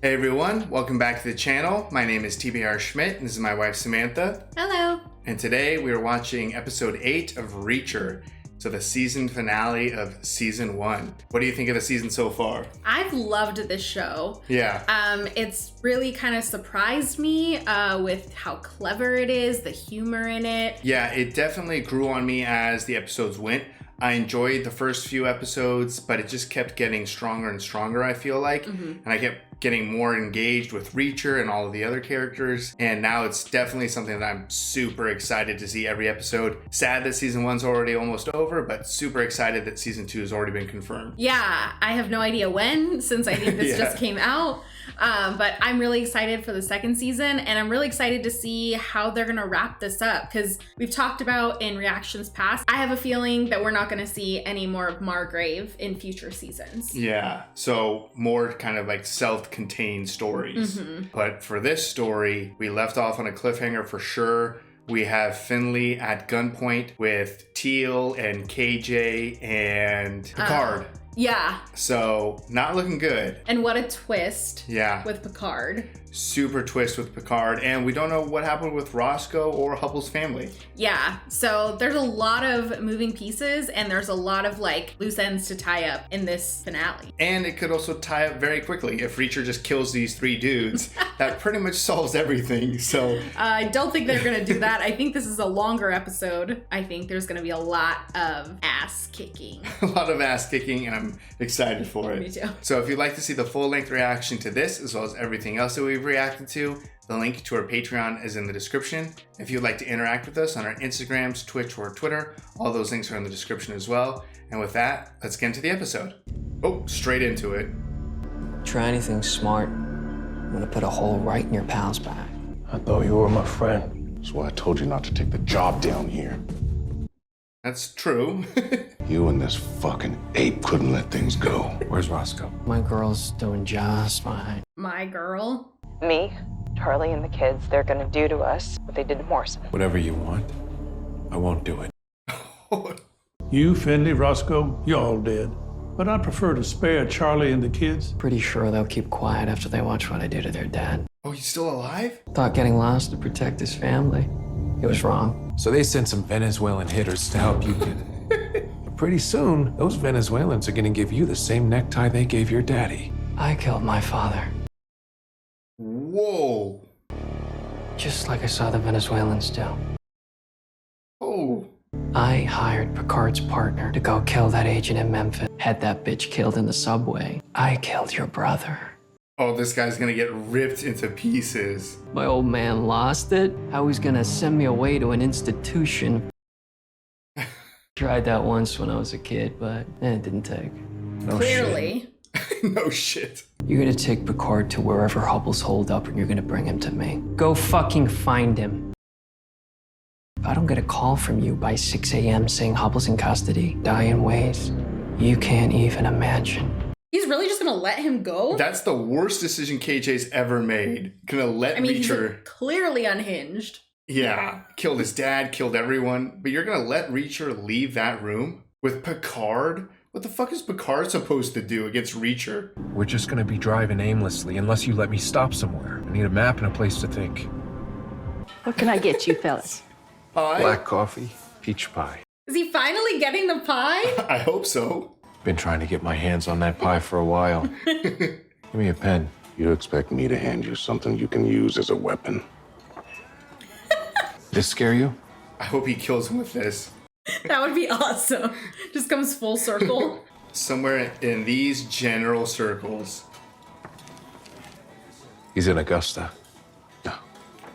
Hey everyone, welcome back to the channel. My name is TBR Schmitt, and this is my wife Samantha. Hello. And today we are watching episode 8 of Reacher, so the season finale of season 1. What do you think of the season so far? I've loved this show. Yeah. It's really kind of surprised me with how clever it is, the humor in it. Yeah, it definitely grew on me as the episodes went. I enjoyed the first few episodes, but it just kept getting stronger and stronger, I feel like. And I kept getting more engaged with Reacher and all of the other characters. And now it's definitely something that I'm super excited to see every episode. Sad that season 1's already almost over, but super excited that season 2 has already been confirmed. Yeah, I have no idea when, since I think this just came out. But I'm really excited for the second season, and I'm really excited to see how they're gonna wrap this up, because we've talked about in reactions past, I have a feeling that we're not gonna see any more of Margrave in future seasons. Yeah, so more kind of like self-contained stories. But for this story, we left off on a cliffhanger for sure. We have Finley at gunpoint with Teal and KJ and Picard. Yeah. So, not looking good. And what a twist. Yeah. With Picard. Super twist with Picard. And we don't know what happened with Roscoe or Hubble's family. Yeah. So there's a lot of moving pieces, and there's a lot of like loose ends to tie up in this finale. And it could also tie up very quickly. If Reacher just kills these 3 dudes, that pretty much solves everything. So I don't think they're gonna do that. I think this is a longer episode. I think there's gonna be a lot of ass kicking. A lot of ass kicking, and I'm excited for it. Me too. So if you'd like to see the full-length reaction to this, as well as everything else that we've reacted to, the link to our Patreon is in the description. If you'd like to interact with us on our Instagrams, Twitch, or Twitter, all those links are in the description as well. And with that, let's get into the episode. Oh, straight into it. Try anything smart, I'm gonna put a hole right in your pal's back. I thought you were my friend. That's why I told you not to take the job down here. That's true. You and this fucking ape couldn't let things go. Where's Roscoe? My girl's doing just fine. My girl. Me, Charlie, and the kids, they're gonna do to us what they did to Morrison. Whatever you want, I won't do it. You, Finley, Roscoe, you're all dead. But I prefer to spare Charlie and the kids. Pretty sure they'll keep quiet after they watch what I do to their dad. Oh, he's still alive? Thought getting lost to protect his family. It was wrong. So they sent some Venezuelan hitters to help you get... Pretty soon, those Venezuelans are gonna give you the same necktie they gave your daddy. I killed my father. Whoa. Just like I saw the Venezuelans do. Oh. I hired Picard's partner to go kill that agent in Memphis. Had that bitch killed in the subway. I killed your brother. Oh, this guy's gonna get ripped into pieces. My old man lost it. How he's gonna send me away to an institution. Tried that once when I was a kid, but it didn't take. No Clearly. No shit. You're gonna take Picard to wherever Hubble's holed up and you're gonna bring him to me. Go fucking find him. If I don't get a call from you by 6 a.m. saying Hubble's in custody, die in ways you can't even imagine. He's really just gonna let him go? That's the worst decision KJ's ever made. Gonna let Reacher... He's clearly unhinged. Yeah, killed his dad, killed everyone. But you're gonna let Reacher leave that room with Picard? What the fuck is Picard supposed to do against Reacher? We're just gonna be driving aimlessly unless you let me stop somewhere. I need a map and a place to think. What can I get you, fellas? Pie? Black coffee, peach pie. Is he finally getting the pie? I hope so. Been trying to get my hands on that pie for a while. Give me a pen. You expect me to hand you something you can use as a weapon? This scare you? I hope he kills him with this. That would be awesome. Just comes full circle. Somewhere in these general circles. He's in Augusta. No.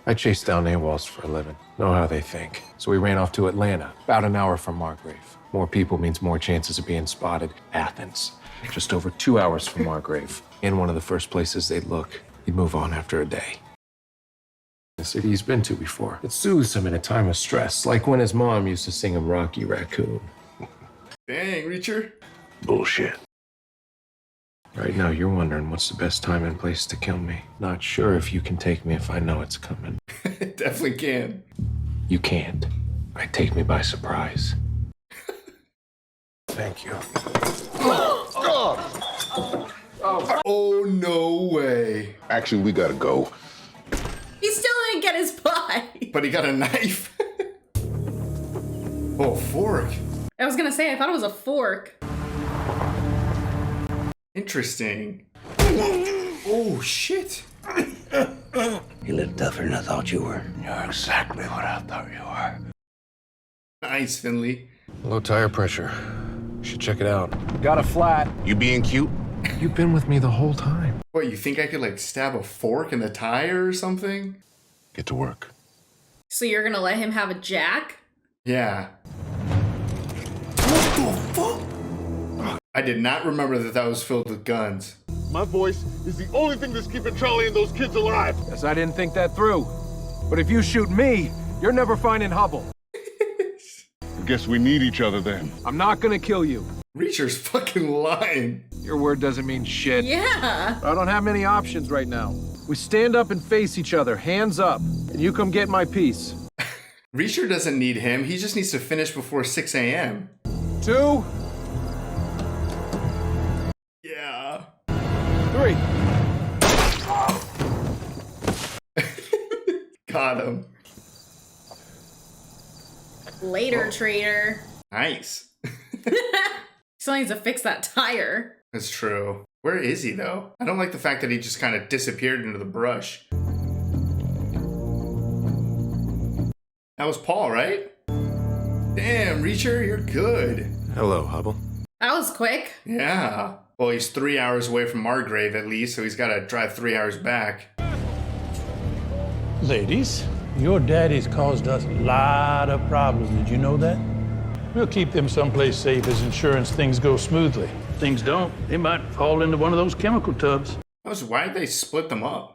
I chase down AWOLs for a living. Know how they think. So we ran off to Atlanta, about an hour from Margrave. More people means more chances of being spotted. Athens, just over 2 hours from Margrave. In one of the first places they'd look. He'd move on after a day. The city he's been to before. It soothes him in a time of stress, like when his mom used to sing him Rocky Raccoon. Dang, Reacher. Bullshit. Right now, you're wondering what's the best time and place to kill me. Not sure if you can take me if I know it's coming. Definitely can. You can't. Right, take me by surprise. Thank you. go. Oh, no way. Actually, we gotta go. He still didn't get his pie. But he got a knife. Oh, fork. I was gonna say, I thought it was a fork. Interesting. Oh, shit. You're a little tougher than I thought you were. You're exactly what I thought you were. Nice, Finley. Low tire pressure. Should check it out. Got a flat. You being cute? You've been with me the whole time. What, you think I could, like, stab a fork in the tire or something? Get to work. So you're gonna let him have a jack? Yeah. What the fuck? I did not remember that was filled with guns. My voice is the only thing that's keeping Charlie and those kids alive. Guess I didn't think that through. But if you shoot me, you're never finding Hubble. I guess we need each other then. I'm not gonna kill you. Reacher's fucking lying. Your word doesn't mean shit. Yeah. I don't have many options right now. We stand up and face each other, hands up, and you come get my piece. Reacher doesn't need him. He just needs to finish before 6 a.m. 2, Yeah. 3. Got him. Later, traitor. Nice. Still needs to fix that tire. That's true. Where is he, though? I don't like the fact that he just kind of disappeared into the brush. That was Paul, right? Damn, Reacher, you're good. Hello, Hubble. That was quick. Yeah. Well, he's 3 hours away from Margrave at least, so he's got to drive 3 hours back. Ladies, your daddy's caused us a lot of problems. Did you know that? We'll keep them someplace safe as insurance things go smoothly. Things don't, they might fall into one of those chemical tubs. Why'd they split them up?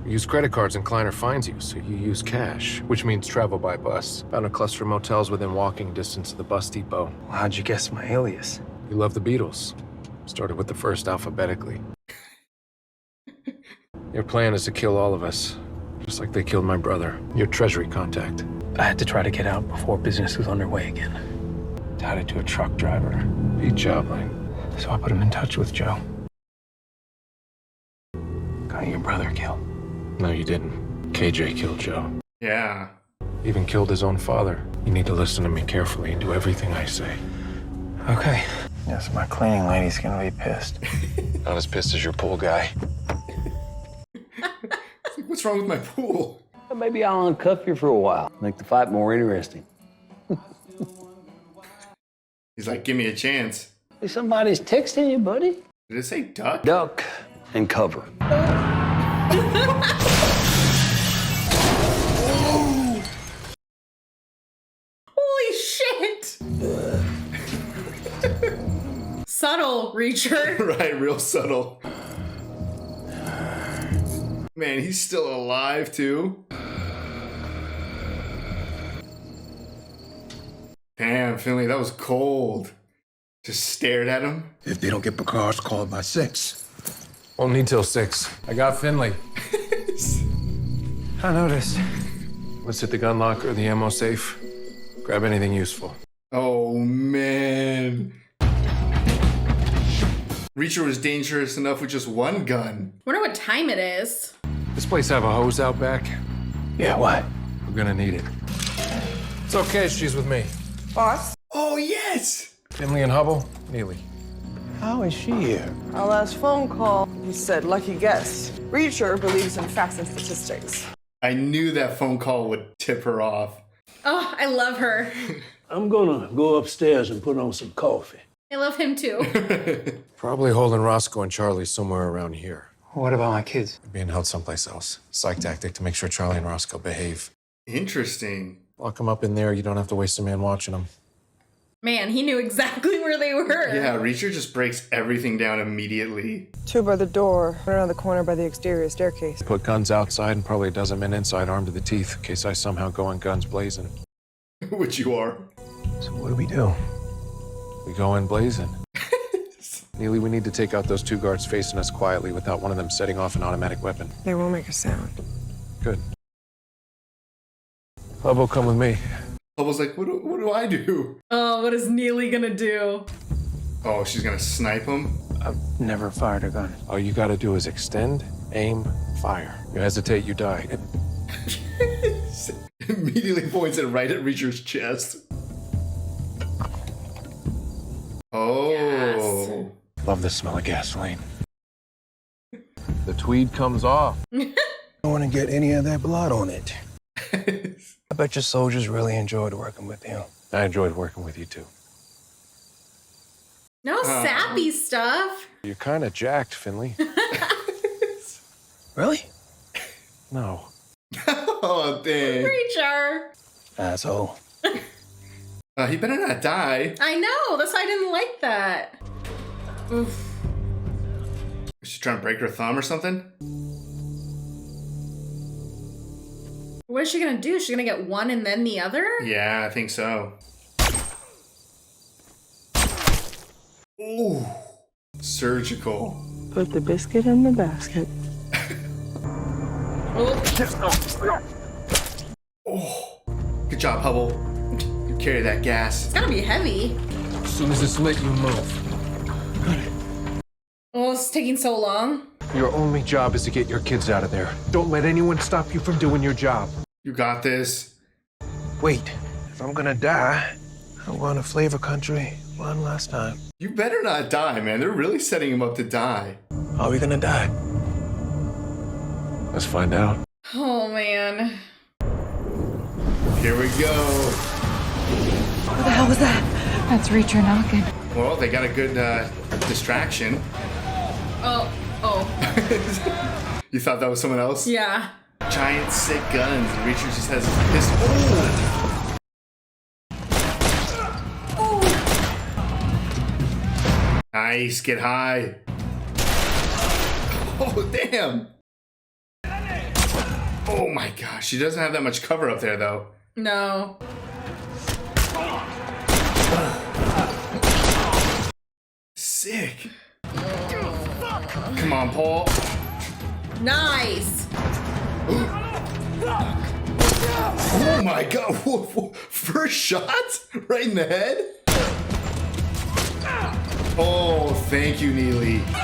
You use credit cards and Kleiner finds you, so you use cash, which means travel by bus. Found a cluster of motels within walking distance of the bus depot. Well, how'd you guess my alias? You love the Beatles. Started with the first alphabetically. Your plan is to kill all of us, just like they killed my brother, your treasury contact. I had to try to get out before business was underway again. Tied it to a truck driver. Beat job, like. So I put him in touch with Joe. Got your brother killed. No, you didn't. KJ killed Joe. Yeah. Even killed his own father. You need to listen to me carefully and do everything I say. Okay. Yes, my cleaning lady's gonna be pissed. Not as pissed as your pool guy. What's wrong with my pool? Well, maybe I'll uncuff you for a while. Make the fight more interesting. He's like, give me a chance. Hey, somebody's texting you, buddy. Did it say duck? Duck and cover. Holy shit! Subtle, Reacher. Right, real subtle. Man, he's still alive, too. Damn, Finley, that was cold. Just stared at him. If they don't get Picard's called by 6. Won't need till 6. I got Finley. I noticed. Let's hit the gun locker, the ammo safe. Grab anything useful. Oh, man. Reacher was dangerous enough with just one gun. Wonder what time it is. This place have a hose out back? Yeah, what? We're gonna need it. It's okay, she's with me. Boss, Oh, yes! Finley and Hubble, Neely. How is she here? our last phone call, he said, lucky guess. Reacher believes in facts and statistics. I knew that phone call would tip her off. Oh, I love her. I'm gonna go upstairs and put on some coffee. I love him too. Probably holding Roscoe and Charlie somewhere around here. What about my kids? They're being held someplace else. Psych tactic to make sure Charlie and Roscoe behave. Interesting. Lock them up in there, you don't have to waste a man watching them. Man, he knew exactly where they were. Yeah, Reacher just breaks everything down immediately. 2 by the door, one around the corner by the exterior staircase. Put guns outside and probably a dozen men inside armed to the teeth in case I somehow go in guns blazing. Which you are. So what do we do? We go in blazing. Neely, we need to take out those 2 guards facing us quietly without one of them setting off an automatic weapon. They won't make a sound. Good. Hubble, come with me. Hubble's like, what do I do? Oh, what is Neely gonna do? Oh, she's gonna snipe him? I've never fired a gun. All you gotta do is extend, aim, fire. You hesitate, you die. Immediately points it right at Reacher's chest. Oh. Love the smell of gasoline. The tweed comes off. I don't want to get any of that blood on it. I bet your soldiers really enjoyed working with you. I enjoyed working with you too. No sappy stuff. You're kind of jacked, Finley. Really? No. Oh, dang. Reacher. Asshole. He better not die. I know. That's why I didn't like that. Oof. Is she trying to break her thumb or something? What is she gonna do? She's gonna get one and then the other? Yeah, I think so. Ooh. Surgical. Put the biscuit in the basket. Oh. Good job, Hubble. You carry that gas. It's gotta be heavy. As soon as it's lit, you move. Oh, it's taking so long. Your only job is to get your kids out of there. Don't let anyone stop you from doing your job. You got this. Wait, if I'm gonna die, I'm going to Flavor Country one last time. You better not die, man. They're really setting him up to die. Are we gonna die? Let's find out. Oh, man. Here we go. What the hell was that? That's Reacher knocking. Well, they got a good distraction. Oh. You thought that was someone else? Yeah. Giant sick guns. And Reacher just has his pistol. Oh. Nice. Get high. Oh, damn. Oh my gosh. She doesn't have that much cover up there, though. No. Sick. Come on, Paul. Nice. Oh my god. First shot? Right in the head? Oh, thank you, Neely. Oh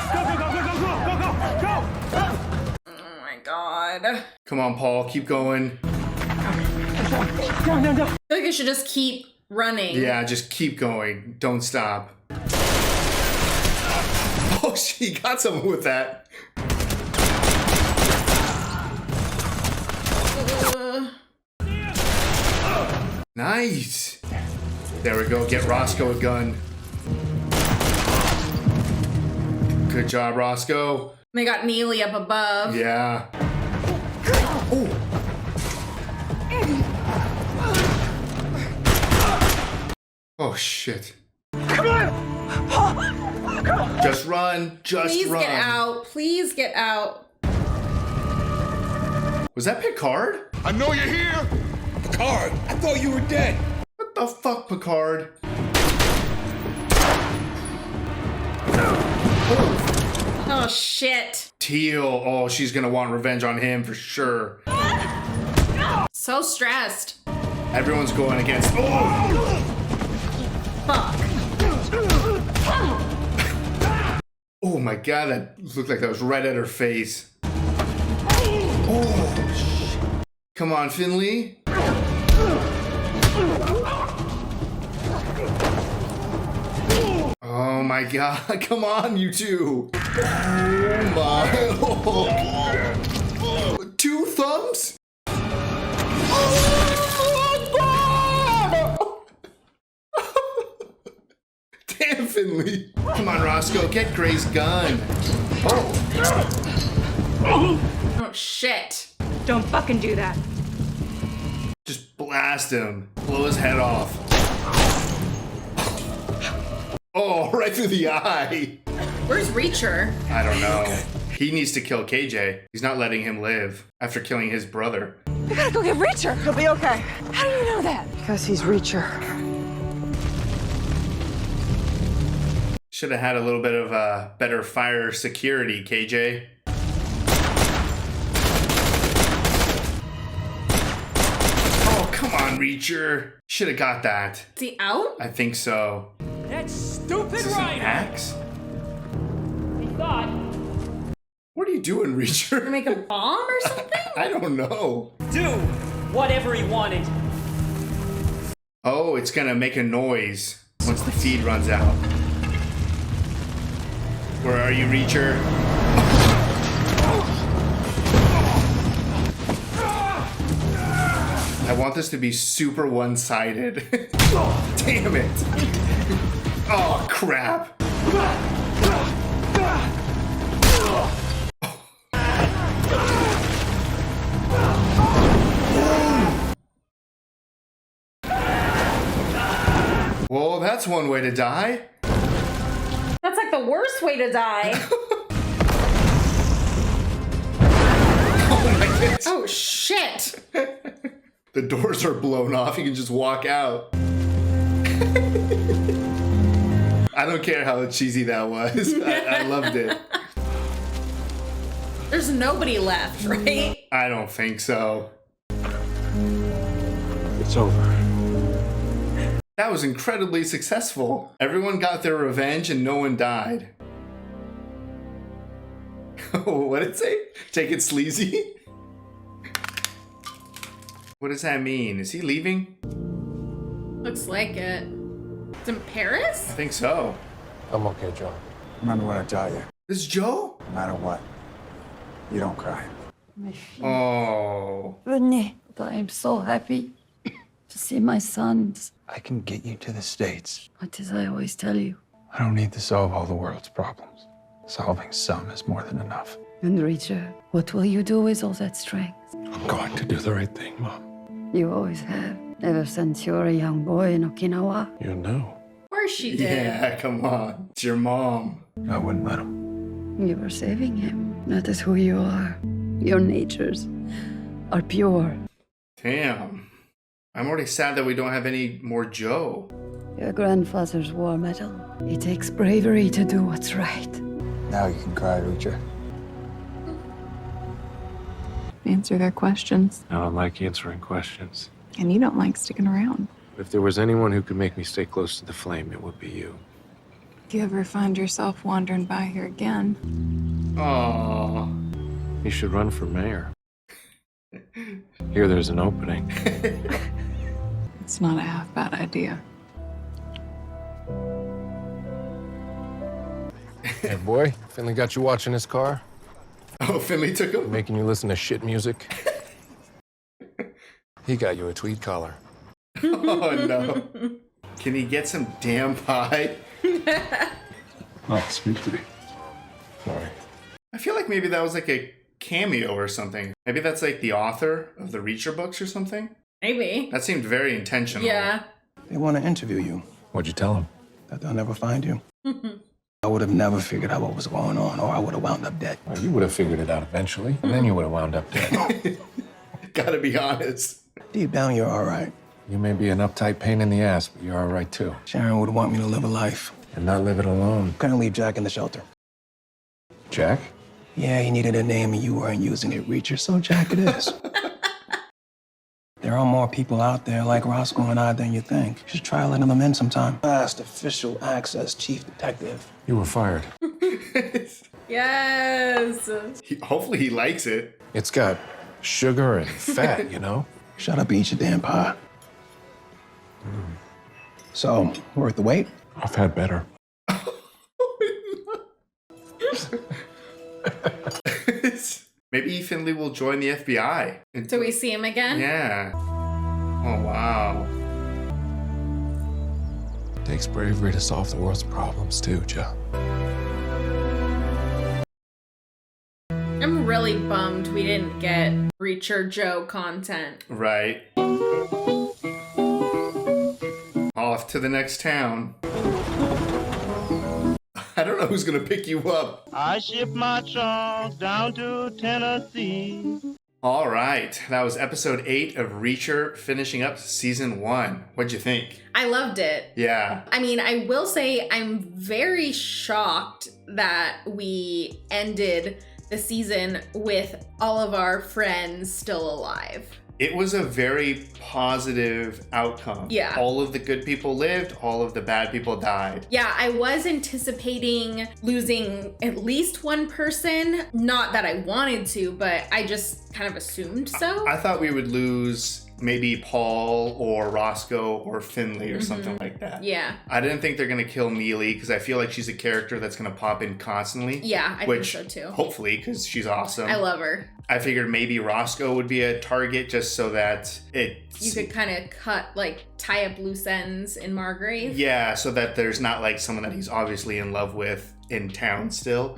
my god. Come on, Paul. Keep going. I feel like I should just keep running. Yeah, just keep going. Don't stop. Oh, she got someone with that. Nice. There we go. Get Roscoe a gun. Good job, Roscoe. They got Neely up above. Yeah. Oh. Oh, shit. Come on! Just run. Just Please run. get out. Please get out. Was that Picard? I know you're here! Picard, I thought you were dead. What the fuck, Picard? Oh, shit. Teal. Oh, she's gonna want revenge on him for sure. So stressed. Everyone's going against. Oh! Fuck. Oh my god, that looked like that was right at her face. Oh, shit. Come on, Finley. Oh my god, come on, you two. Oh my. Oh. Two thumbs? Damn, Finley. Come on, Roscoe, get Gray's gun. Oh, shit. Don't fucking do that. Just blast him. Blow his head off. Oh, right through the eye. Where's Reacher? I don't know. He needs to kill KJ. He's not letting him live after killing his brother. We gotta go get Reacher. He'll be okay. How do you know that? Because he's Reacher. Should have had a little bit of better fire security, KJ. Oh, come on, Reacher. Should have got that. Is he out? I think so. That's stupid Is this an axe? thought. What are you doing, Reacher? Make a bomb or something? I don't know. Do whatever he wanted. Oh, it's gonna make a noise once the feed runs out. Where are you, Reacher? I want this to be super one-sided. Damn it. Oh, crap. Well, that's one way to die. That's like the worst way to die. Oh my goodness. Oh, shit. The doors are blown off. You can just walk out. I don't care how cheesy that was. I loved it. There's nobody left, right? I don't think so. It's over. That was incredibly successful. Everyone got their revenge and no one died. What did it say? Take it sleazy? What does that mean? Is he leaving? Looks like it. It's in Paris? I think so. I'm okay, Joe. Remember what I tell you. This is Joe? No matter what, you don't cry. Oh. Venez. I am so happy to see my sons. I can get you to the States. What did I always tell you? I don't need to solve all the world's problems. Solving some is more than enough. And Richard, what will you do with all that strength? I'm going to do the right thing, Mom. You always have, ever since you were a young boy in Okinawa. You know. Of course she did. Yeah, come on. It's your mom. I wouldn't let him. You were saving him. That is who you are. Your natures are pure. Damn. I'm already sad that we don't have any more Joe. Your grandfather's war medal. It takes bravery to do what's right. Now you can cry, Richard. Answer their questions. I don't like answering questions. And you don't like sticking around. If there was anyone who could make me stay close to the flame, it would be you. If you ever find yourself wandering by here again, Aww. You should run for mayor. Here there's an opening. it's not a half bad idea. Hey, boy, Finley got you watching his car? Oh, Finley took him? Making you listen to shit music? He got you a tweed collar. Oh, no. Can he get some damn pie? Oh, speak to me. Sorry. I feel like maybe that was like a cameo or something. Maybe that's like the author of the Reacher books or something. Maybe. That seemed very intentional. Yeah. They want to interview you. What'd you tell him? That they'll never find you. I would have never figured out what was going on, or I would have wound up dead. Well, you would have figured it out eventually, and then you would have wound up dead. Gotta be honest. Deep down, you're all right. You may be an uptight pain in the ass, but you're all right, too. Sharon would want me to live a life. And not live it alone. Couldn't leave Jack in the shelter. Jack? Yeah, he needed a name and you weren't using it, Reacher, so Jack it is. There are more people out there like Roscoe and I than you think. You should try letting them in sometime. Fast official access, chief detective. You were fired. Yes. Hopefully he likes it. It's got sugar and fat, you know? Shut up and eat your damn pie. So, worth the wait? I've had better. Maybe Finley will join the FBI. Do we see him again? Yeah. Oh, wow. It takes bravery to solve the world's problems, too, Joe. I'm really bummed we didn't get Reacher Joe content. Right. Off to the next town. I don't know who's gonna pick you up. I shipped my trunk down to Tennessee. All right, that was episode 8 of Reacher, finishing up season 1. What'd you think? I loved it. Yeah. I mean, I will say I'm very shocked that we ended the season with all of our friends still alive. It was a very positive outcome. Yeah. All of the good people lived, all of the bad people died. Yeah, I was anticipating losing at least one person. Not that I wanted to, but I just kind of assumed so. I thought we would lose maybe Paul or Roscoe or Finley or something like that. Yeah. I didn't think they're going to kill Neely because I feel like she's a character that's going to pop in constantly. Yeah, I think so too. Hopefully, because she's awesome. I love her. I figured maybe Roscoe would be a target just so that you could kind of tie up loose ends in Margrave. Yeah, so that there's not like someone that he's obviously in love with in town still.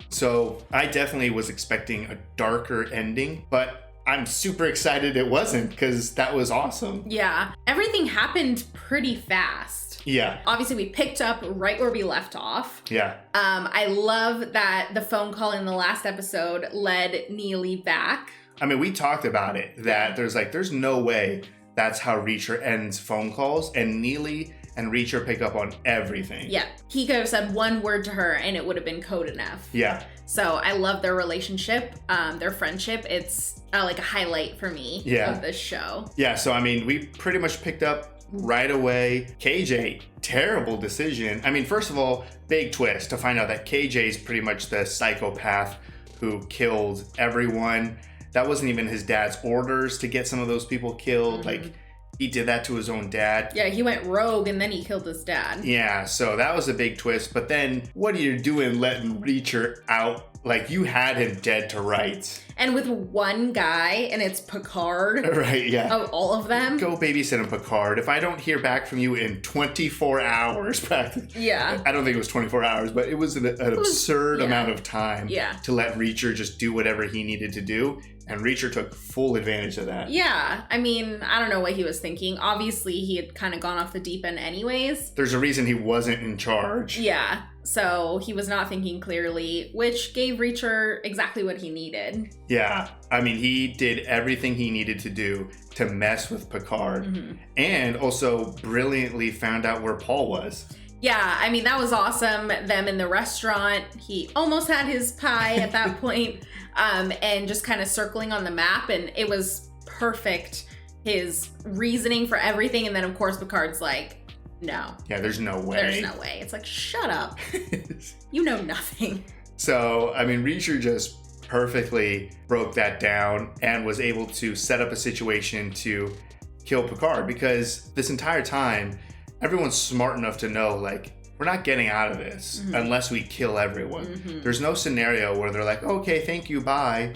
So I definitely was expecting a darker ending, but I'm super excited it wasn't because that was awesome. Yeah, everything happened pretty fast. Yeah. Obviously, we picked up right where we left off. Yeah. I love that the phone call in the last episode led Neely back. I mean, we talked about it, that there's no way that's how Reacher ends phone calls, and Neely and Reacher pick up on everything. Yeah, he could have said one word to her and it would have been code enough. Yeah. So I love their relationship, their friendship. It's like a highlight for me of this show. Yeah, so I mean, we pretty much picked up right away. KJ, terrible decision. I mean, first of all, big twist to find out that KJ is pretty much the psychopath who killed everyone. That wasn't even his dad's orders to get some of those people killed. Like, he did that to his own dad. Yeah, he went rogue and then he killed his dad. Yeah, so that was a big twist. But then what are you doing letting Reacher out? Like, you had him dead to rights. And with one guy, and it's Picard. Right, yeah. Of all of them. Go babysit him, Picard. If I don't hear back from you in 24 hours, practically. Yeah. I don't think it was 24 hours, but it was an absurd amount of time to let Reacher just do whatever he needed to do. And Reacher took full advantage of that. Yeah. I mean, I don't know what he was thinking. Obviously, he had kind of gone off the deep end anyways. There's a reason he wasn't in charge. Yeah. So he was not thinking clearly, which gave Reacher exactly what he needed. Yeah. I mean, he did everything he needed to do to mess with Picard. And also brilliantly found out where Paul was. Yeah, I mean, that was awesome. Them in the restaurant. He almost had his pie at that point. And just kind of circling on the map. And it was perfect. His reasoning for everything. And then, of course, Picard's like, no. Yeah, there's no way. There's no way. It's like, shut up. You know nothing. So, I mean, Reacher just perfectly broke that down and was able to set up a situation to kill Picard. Because this entire time, everyone's smart enough to know, like, we're not getting out of this unless we kill everyone. There's no scenario where they're like, okay, thank you, bye.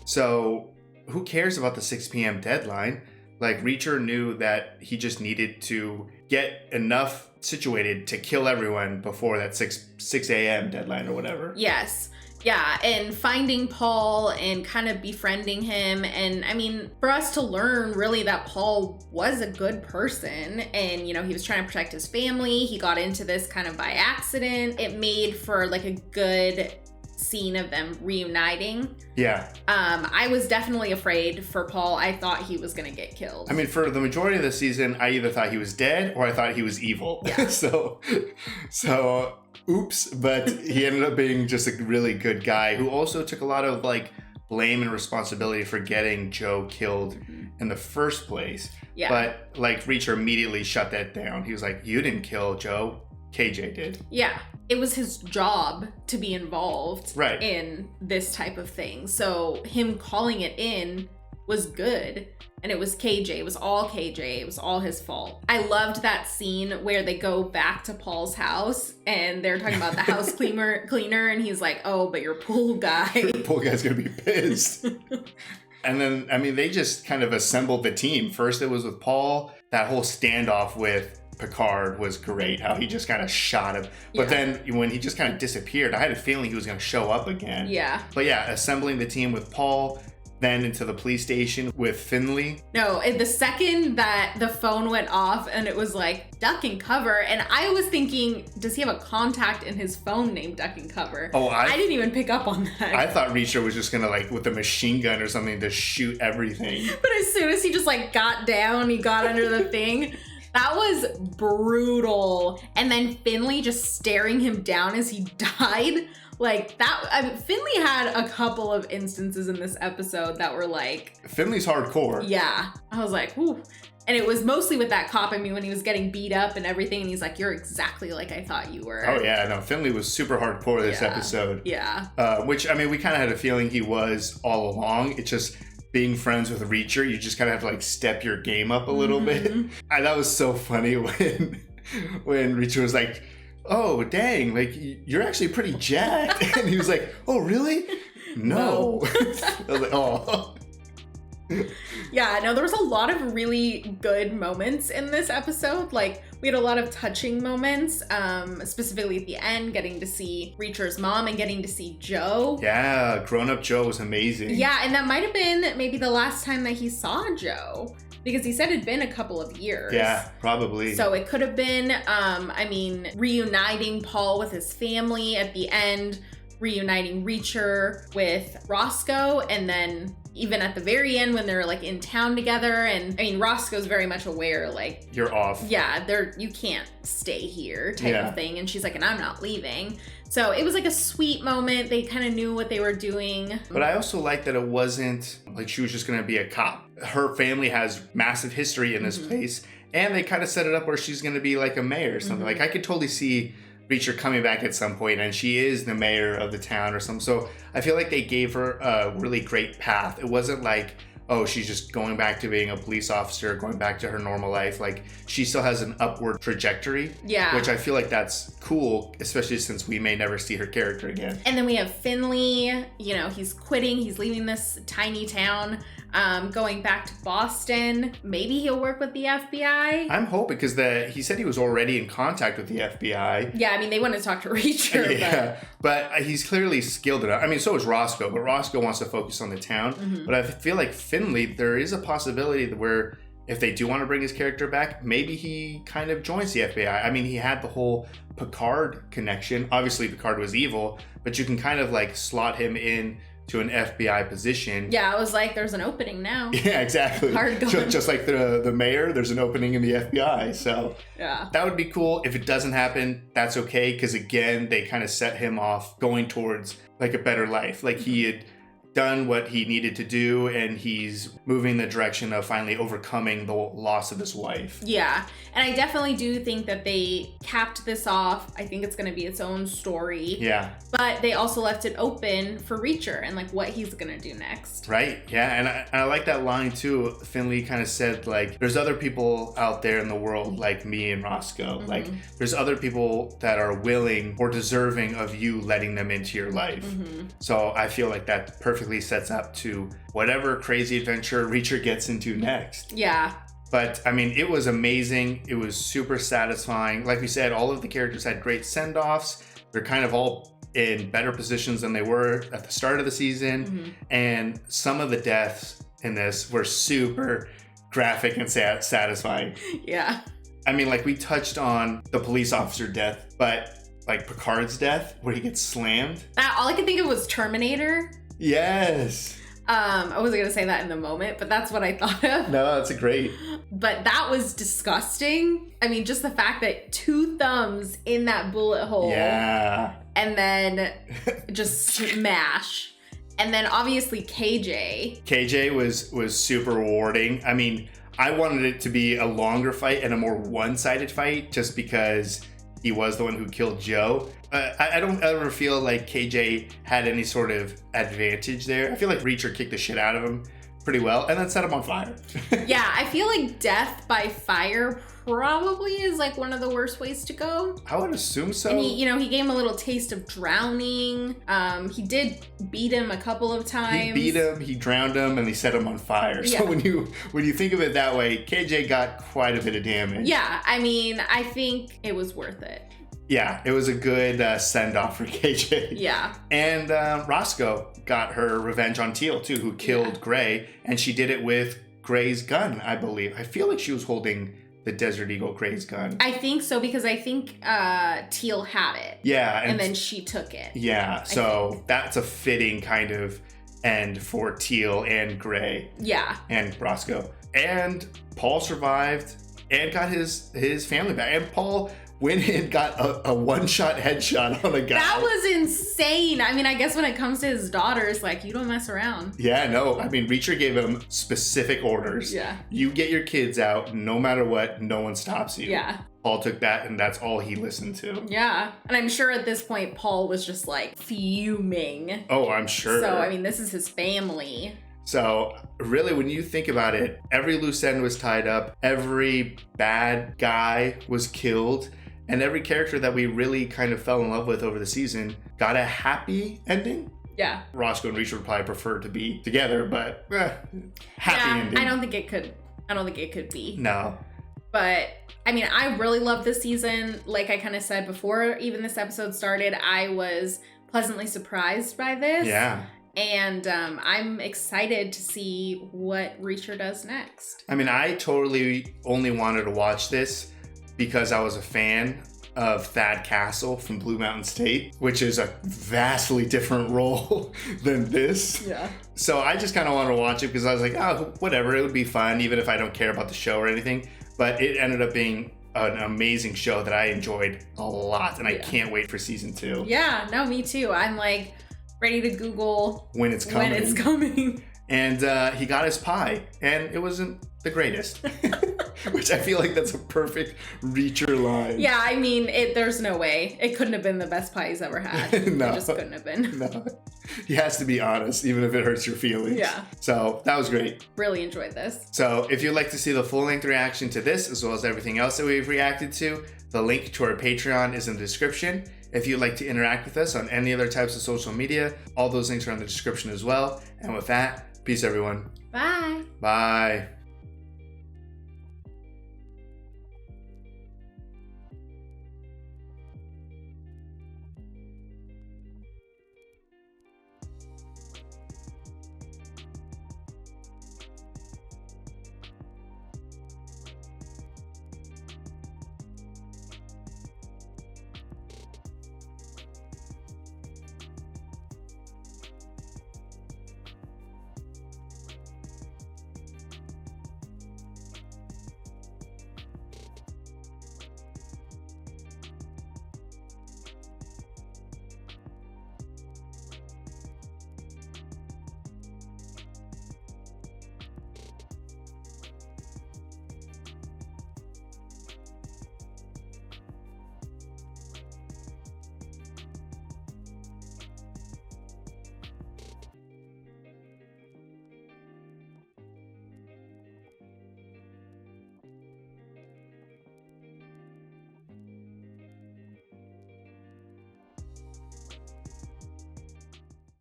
So who cares about the 6 p.m. deadline? Like, Reacher knew that he just needed to get enough situated to kill everyone before that 6 a.m. deadline or whatever. Yes. Yeah, and finding Paul and kind of befriending him. And I mean, for us to learn really that Paul was a good person and, you know, he was trying to protect his family. He got into this kind of by accident. It made for like a good scene of them reuniting. Yeah. I was definitely afraid for Paul. I thought he was going to get killed. I mean, for the majority of the season, I either thought he was dead or I thought he was evil. Yeah. so oops, but he ended up being just a really good guy who also took a lot of like blame and responsibility for getting Joe killed in the first place. Yeah. But like Reacher immediately shut that down. He was like, you didn't kill Joe, KJ did. Yeah. It was his job to be involved right. in this type of thing. So him calling it in was good. And it was KJ. It was all KJ. It was all his fault. I loved that scene where they go back to Paul's house and they're talking about the house cleaner and he's like, oh, but your pool guy. Your pool guy's gonna be pissed. And then, I mean, they just kind of assembled the team. First it was with Paul. That whole standoff with Picard was great, how he just kind of shot him. But then when he just kind of disappeared, I had a feeling he was going to show up again. Yeah. But yeah, assembling the team with Paul, then into the police station with Finley. No, the second that the phone went off and it was like duck and cover, and I was thinking, does he have a contact in his phone named Duck and Cover? Oh, I didn't even pick up on that. I thought Reacher was just gonna like with a machine gun or something to shoot everything. But as soon as he just like got down, he got under the thing. That was brutal. And then Finley just staring him down as he died. Like that, I mean, Finley had a couple of instances in this episode that were like... Finley's hardcore. Yeah. I was like, whew. And it was mostly with that cop. I mean, when he was getting beat up and everything, and he's like, you're exactly like I thought you were. Oh, yeah. No, Finley was super hardcore this episode. Yeah. Which, I mean, we kind of had a feeling he was all along. It's just being friends with Reacher, you just kind of have to like step your game up a little bit. And that was so funny when Reacher was like, oh, dang, like you're actually pretty jacked. And he was like, oh, really? No. I was like, oh. Yeah, no, there was a lot of really good moments in this episode. Like, we had a lot of touching moments, specifically at the end, getting to see Reacher's mom and getting to see Joe. Yeah, grown-up Joe was amazing. Yeah, and that might have been maybe the last time that he saw Joe, because he said it'd been a couple of years. Yeah, probably. So it could have been, reuniting Paul with his family at the end, reuniting Reacher with Roscoe, and then even at the very end when they're like in town together. And I mean, Roscoe's very much aware, like, you're off. Yeah, you can't stay here type of thing. And she's like, and I'm not leaving. So it was like a sweet moment. They kind of knew what they were doing. But I also like that it wasn't like she was just going to be a cop. Her family has massive history in this place. And they kind of set it up where she's going to be like a mayor or something. Like, I could totally see Reacher coming back at some point, and she is the mayor of the town or something. So I feel like they gave her a really great path. It wasn't like, oh, she's just going back to being a police officer, going back to her normal life. Like, she still has an upward trajectory. Yeah. Which I feel like that's cool, especially since we may never see her character again. And then we have Finley, he's quitting, he's leaving this tiny town, going back to Boston. Maybe he'll work with the FBI. I'm hoping, because he said he was already in contact with the FBI. Yeah, I mean, they want to talk to Reacher. Yeah, but he's clearly skilled enough. I mean, so is Roscoe, but Roscoe wants to focus on the town. But I feel like Finley, there is a possibility where if they do want to bring his character back, maybe he kind of joins the FBI. I mean, he had the whole Picard connection. Obviously, Picard was evil, but you can kind of like slot him in to an FBI position. Yeah, I was like, there's an opening now. Yeah, exactly. Just like the mayor, there's an opening in the FBI. So yeah, that would be cool. If it doesn't happen, that's okay. Because again, they kind of set him off going towards like a better life. Like he had done what he needed to do, and he's moving in the direction of finally overcoming the loss of his wife. Yeah, and I definitely do think that they capped this off. I think it's going to be its own story. Yeah. But they also left it open for Reacher and like what he's going to do next. Right, yeah, and I like that line too. Finley kind of said like, there's other people out there in the world like me and Roscoe. Like, there's other people that are willing or deserving of you letting them into your life. So I feel like that perfectly sets up to whatever crazy adventure Reacher gets into next. Yeah. But I mean, it was amazing. It was super satisfying. Like we said, all of the characters had great send-offs. They're kind of all in better positions than they were at the start of the season. And some of the deaths in this were super graphic and satisfying. Yeah. I mean, like, we touched on the police officer death, but like Picard's death, where he gets slammed. All I could think of was Terminator. Yes. I wasn't gonna say that in the moment, but that's what I thought of. No, that's a great. But that was disgusting. I mean, just the fact that 2 thumbs in that bullet hole. Yeah. And then just smash. And then obviously KJ. KJ was super rewarding. I mean, I wanted it to be a longer fight and a more one-sided fight just because he was the one who killed Joe. I don't ever feel like KJ had any sort of advantage there. I feel like Reacher kicked the shit out of him pretty well and then set him on fire. Yeah, I feel like death by fire probably is like one of the worst ways to go. I would assume so. And he gave him a little taste of drowning. He did beat him a couple of times. He beat him, he drowned him, and he set him on fire. Yeah. So when you think of it that way, KJ got quite a bit of damage. Yeah, I mean, I think it was worth it. Yeah, it was a good send-off for KJ. Yeah. And Roscoe got her revenge on Teal, too, who killed Gray. And she did it with Gray's gun, I believe. I feel like she was holding the Desert Eagle Gray's gun. I think so, because I think Teal had it. Yeah. And then she took it. Yeah, so that's a fitting kind of end for Teal and Gray. Yeah. And Roscoe. And Paul survived and got his family back. And Paul went in, got a one-shot headshot on a guy. That was insane. I mean, I guess when it comes to his daughters, like, you don't mess around. Yeah, no. I mean, Reacher gave him specific orders. Yeah. You get your kids out, no matter what, no one stops you. Yeah. Paul took that, and that's all he listened to. Yeah. And I'm sure at this point, Paul was just like fuming. Oh, I'm sure. So, I mean, this is his family. So, really, when you think about it, every loose end was tied up, every bad guy was killed, and every character that we really kind of fell in love with over the season got a happy ending. Yeah. Roscoe and Reacher would probably prefer to be together, but happy ending. I don't think it could be. No. But I mean, I really love this season. Like I kind of said before even this episode started, I was pleasantly surprised by this. Yeah. And I'm excited to see what Reacher does next. I mean, I totally only wanted to watch this because I was a fan of Thad Castle from Blue Mountain State, which is a vastly different role than this. Yeah. So I just kind of wanted to watch it because I was like, oh, whatever, it would be fun, even if I don't care about the show or anything. But it ended up being an amazing show that I enjoyed a lot, and I can't wait for season 2. Yeah, no, me too. I'm like ready to Google when it's coming. And he got his pie, and it wasn't the greatest, which I feel like that's a perfect Reacher line. Yeah, I mean, there's no way. It couldn't have been the best pie he's ever had. No. It just couldn't have been. No. He has to be honest, even if it hurts your feelings. Yeah. So that was great. Really enjoyed this. So if you'd like to see the full-length reaction to this, as well as everything else that we've reacted to, the link to our Patreon is in the description. If you'd like to interact with us on any other types of social media, all those links are in the description as well. And with that, peace, everyone. Bye. Bye.